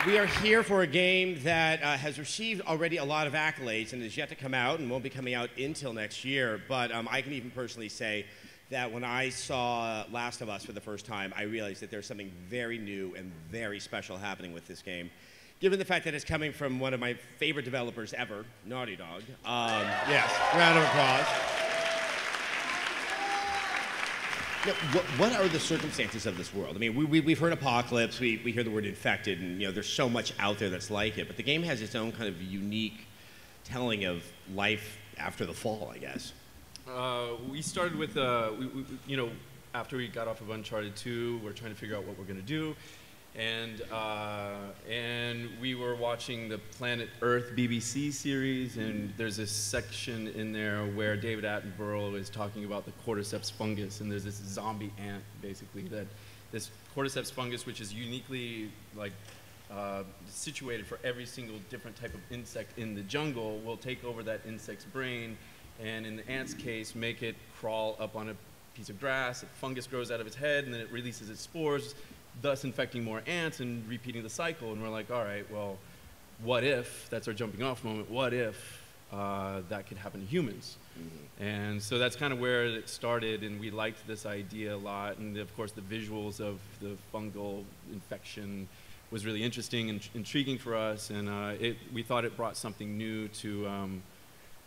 We are here for a game that has received already a lot of accolades and is yet to come out and won't be coming out until next year. But I can even personally say that when I saw Last of Us for the first time, I realized that there's something very new and very special happening with this game. Given the fact that it's coming from one of my favorite developers ever, Naughty Dog. Yes, round of applause. Now, what are the circumstances of this world? I mean, we've heard apocalypse, we hear the word infected, and there's so much out there that's like it, but the game has its own kind of unique telling of life after the fall, I guess. We started with, after we got off of Uncharted 2, we're trying to figure out what we're going to do. And we were watching the Planet Earth BBC series, and there's this section in there where David Attenborough is talking about the cordyceps fungus, and there's this zombie ant, basically, that this cordyceps fungus, which is uniquely situated for every single different type of insect in the jungle, will take over that insect's brain, and in the ant's case, make it crawl up on a piece of grass. Fungus grows out of its head, and then it releases its spores, thus infecting more ants and repeating the cycle. And we're like, all right, well, what if, that's our jumping off moment, what if that could happen to humans? Mm-hmm. And so that's kind of where it started, and we liked this idea a lot, and of course the visuals of the fungal infection was really interesting and intriguing for us, and we thought it brought something new to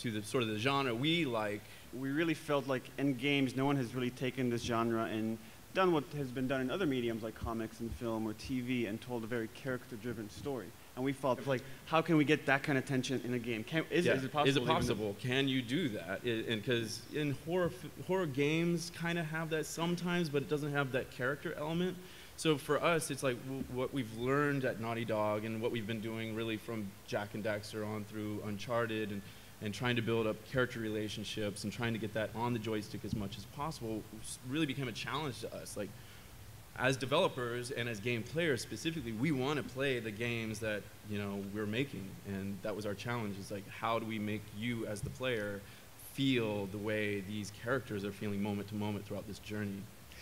the sort of the genre we like. We really felt like in games, no one has really taken this genre and done what has been done in other mediums like comics and film or TV and told a very character-driven story. And we felt like, how can we get that kind of tension in a game? Is it possible? Is it possible? Can you do that? Because in horror games kind of have that sometimes, but it doesn't have that character element. So for us, it's like what we've learned at Naughty Dog and what we've been doing really from Jak and Daxter on through Uncharted and trying to build up character relationships and trying to get that on the joystick as much as possible really became a challenge to us. Like, as developers and as game players specifically, we want to play the games that we're making, and that was our challenge. Is like, how do we make you as the player feel the way these characters are feeling moment to moment throughout this journey?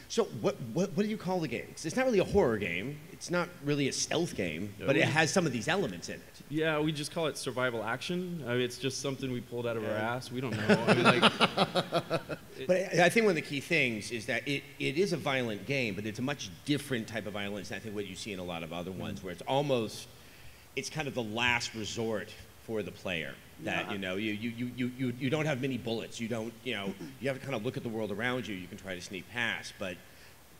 So what do you call the game? 'Cause it's not really a horror game. It's not really a stealth game, but it has some of these elements in it. Yeah, we just call it survival action. I mean, it's just something we pulled out of our ass. We don't know. I mean, like, but I think one of the key things is that it is a violent game, but it's a much different type of violence than I think what you see in a lot of other ones, where it's kind of the last resort for the player. That you don't have many bullets. You don't you have to kind of look at the world around you. You can try to sneak past, but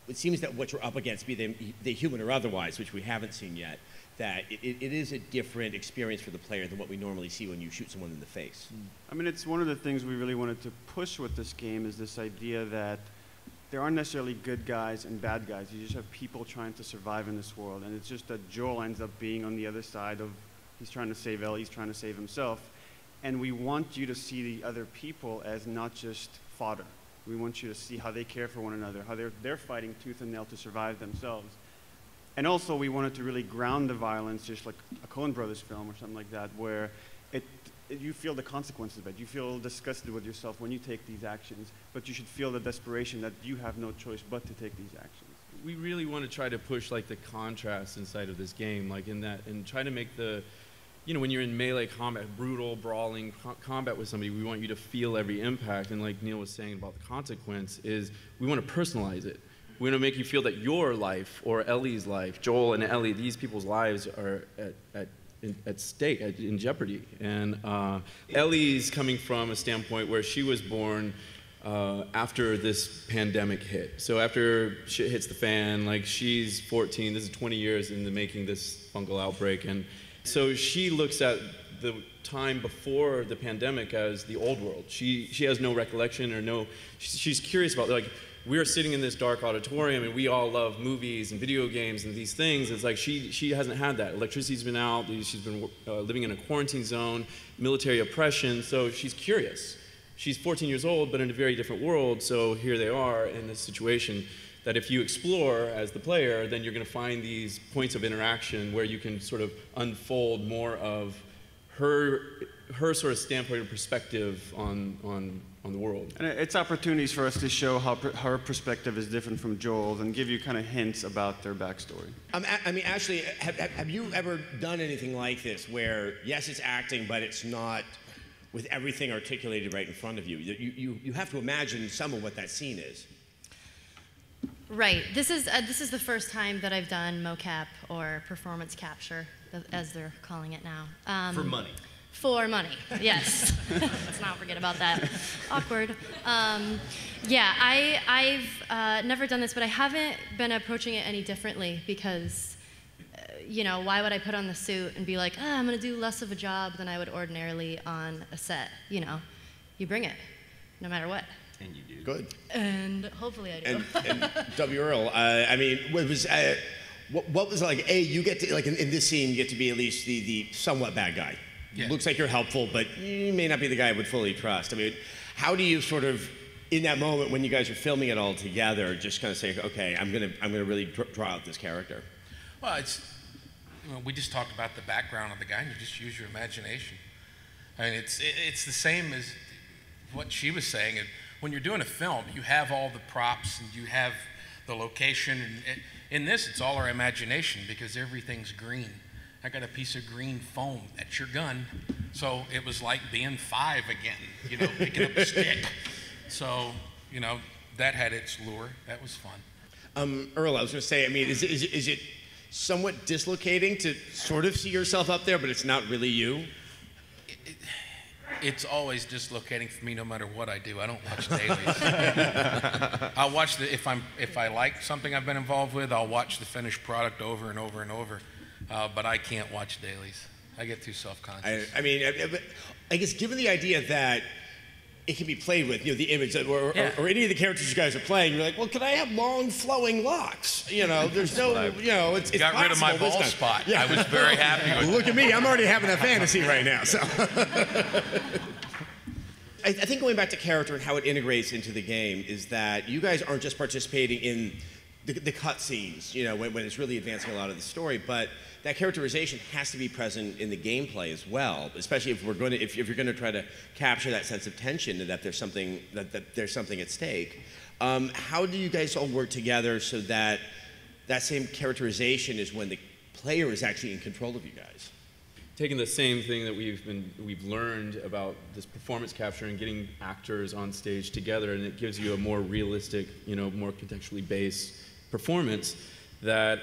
it seems that what you're up against, be they human or otherwise, which we haven't seen yet, that it is a different experience for the player than what we normally see when you shoot someone in the face. I mean, it's one of the things we really wanted to push with this game is this idea that there aren't necessarily good guys and bad guys. You just have people trying to survive in this world, and it's just that Joel ends up being on the other side of, he's trying to save Ellie, he's trying to save himself. And we want you to see the other people as not just fodder. We want you to see how they care for one another, how they're fighting tooth and nail to survive themselves. And also we wanted to really ground the violence, just like a Coen Brothers film or something like that, where you feel the consequences of it. You feel disgusted with yourself when you take these actions, but you should feel the desperation that you have no choice but to take these actions. We really want to try to push like the contrast inside of this game, like in that, and try to make the when you're in melee combat, brutal, brawling combat with somebody, we want you to feel every impact. And like Neil was saying about the consequence, is we want to personalize it. We want to make you feel that your life, or Ellie's life, Joel and Ellie, these people's lives are at stake, in jeopardy. And Ellie's coming from a standpoint where she was born after this pandemic hit. So after shit hits the fan, like she's 14, this is 20 years in the making this fungal outbreak, and so she looks at the time before the pandemic as the old world. She has no recollection or she's curious about, like, we're sitting in this dark auditorium and we all love movies and video games and these things. It's like she hasn't had that. Electricity's been out, she's been living in a quarantine zone, military oppression, so she's curious. She's 14 years old, but in a very different world, so here they are in this situation that if you explore as the player, then you're going to find these points of interaction where you can sort of unfold more of her her sort of standpoint or perspective on the world. And it's opportunities for us to show how her perspective is different from Joel's and give you kind of hints about their backstory. I mean, Ashley, have you ever done anything like this where, yes, it's acting, but it's not with everything articulated right in front of you? You have to imagine some of what that scene is. Right. This is the first time that I've done mocap or performance capture, as they're calling it now. For money. For money, yes. Let's not forget about that. Awkward. Yeah, I've never done this, but I haven't been approaching it any differently because, you know, why would I put on the suit and be like, oh, I'm going to do less of a job than I would ordinarily on a set? You know, you bring it, no matter what. And you do. Good. And hopefully I do. And W. Earl, I mean, what was like, you get to, like in this scene, you get to be at least the somewhat bad guy. Yeah. Looks like you're helpful, but you may not be the guy I would fully trust. I mean, how do you sort of, in that moment when you guys are filming it all together, just kind of say, okay, I'm gonna really draw out this character? Well, we just talked about the background of the guy, and you just use your imagination. I mean, it's the same as what she was saying. When you're doing a film, you have all the props and you have the location. And in this, it's all our imagination because everything's green. I got a piece of green foam. That's your gun. So it was like being 5 again, you know, picking up a stick. So, you know, that had its lure. That was fun. Earl, I was going to say, I mean, is it somewhat dislocating to sort of see yourself up there, but it's not really you? It's always dislocating for me no matter what I do. I don't watch dailies. I'll watch if I like something I've been involved with, I'll watch the finished product over and over and over. But I can't watch dailies. I get too self-conscious. I mean, I guess given the idea that it can be played with, you know, the image or any of the characters you guys are playing, you're like, well, could I have long flowing locks? You know, there's no, you know, it's got rid of my bald spot. Yeah. I was very happy with Look at me, I'm already having a fantasy right now. So, I think going back to character and how it integrates into the game is that you guys aren't just participating in the cut scenes, you know, when it's really advancing a lot of the story, but that characterization has to be present in the gameplay as well, especially if you're going to try to capture that sense of tension and that there's something at stake. How do you guys all work together so that that same characterization is when the player is actually in control of you guys? Taking the same thing that we've learned about this performance capture and getting actors on stage together, and it gives you a more realistic, you know, more contextually based performance. That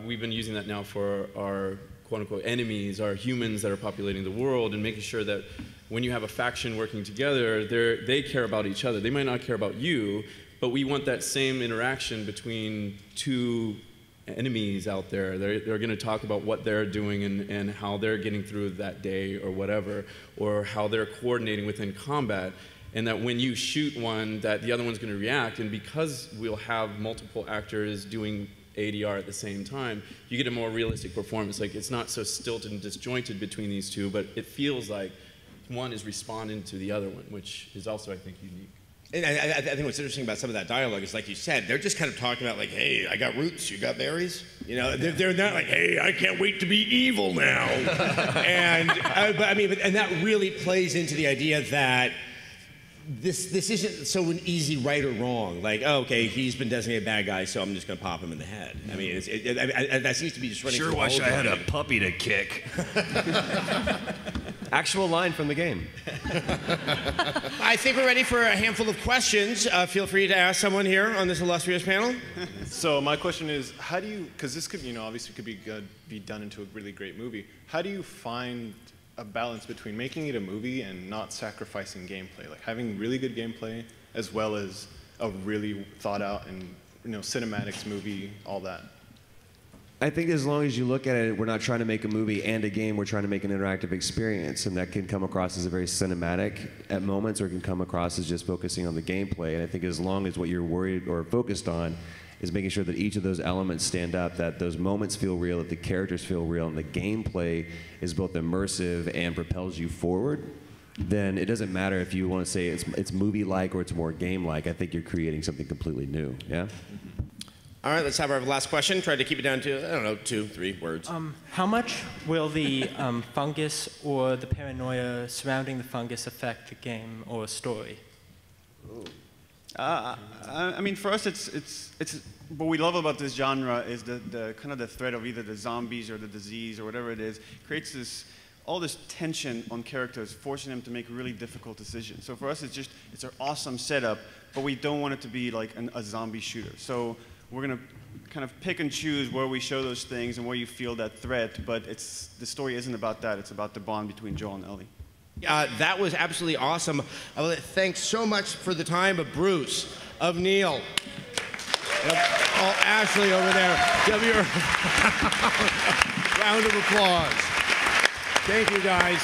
we've been using that now for our quote-unquote enemies, our humans that are populating the world, and making sure that when you have a faction working together, they care about each other. They might not care about you, but we want that same interaction between two enemies out there. They're going to talk about what they're doing and how they're getting through that day or whatever, or how they're coordinating within combat. And that when you shoot one, that the other one's going to react. And because we'll have multiple actors doing ADR at the same time, you get a more realistic performance. Like, it's not so stilted and disjointed between these two, but it feels like one is responding to the other one, which is also, I think, unique. And I think what's interesting about some of that dialogue is, like you said, they're just kind of talking about, like, hey, I got roots, you got berries? You know, they're not like, hey, I can't wait to be evil now. And that really plays into the idea that this isn't so an easy right or wrong. Like, oh, okay, he's been designated a bad guy, so I'm just going to pop him in the head. I mean, that seems to be just running through the whole Sure wish I had a game. puppy to kick. Actual line from the game. I think we're ready for a handful of questions. Feel free to ask someone here on this illustrious panel. So my question is, how do you, because this could, you know, obviously could be done into a really great movie. How do you find a balance between making it a movie and not sacrificing gameplay, like having really good gameplay as well as a really thought out and, you know, cinematics movie, all that? I think as long as you look at it, we're not trying to make a movie and a game, we're trying to make an interactive experience, and that can come across as a very cinematic at moments, or it can come across as just focusing on the gameplay. And I think as long as what you're worried or focused on is making sure that each of those elements stand up, that those moments feel real, that the characters feel real, and the gameplay is both immersive and propels you forward, then it doesn't matter if you want to say it's movie-like or it's more game-like. I think you're creating something completely new, yeah? All right, let's have our last question. Try to keep it down to, I don't know, 2, 3 words. How much will the fungus or the paranoia surrounding the fungus affect the game or story? I mean, for us, it's what we love about this genre is the kind of the threat of either the zombies or the disease or whatever it is creates all this tension on characters, forcing them to make really difficult decisions. So for us, it's an awesome setup, but we don't want it to be like a zombie shooter. So we're gonna kind of pick and choose where we show those things and where you feel that threat, but the story isn't about that. It's about the bond between Joel and Ellie. That was absolutely awesome. Thanks so much for the time of Bruce, of Neil, of Ashley over there. Give your round of applause. Thank you, guys.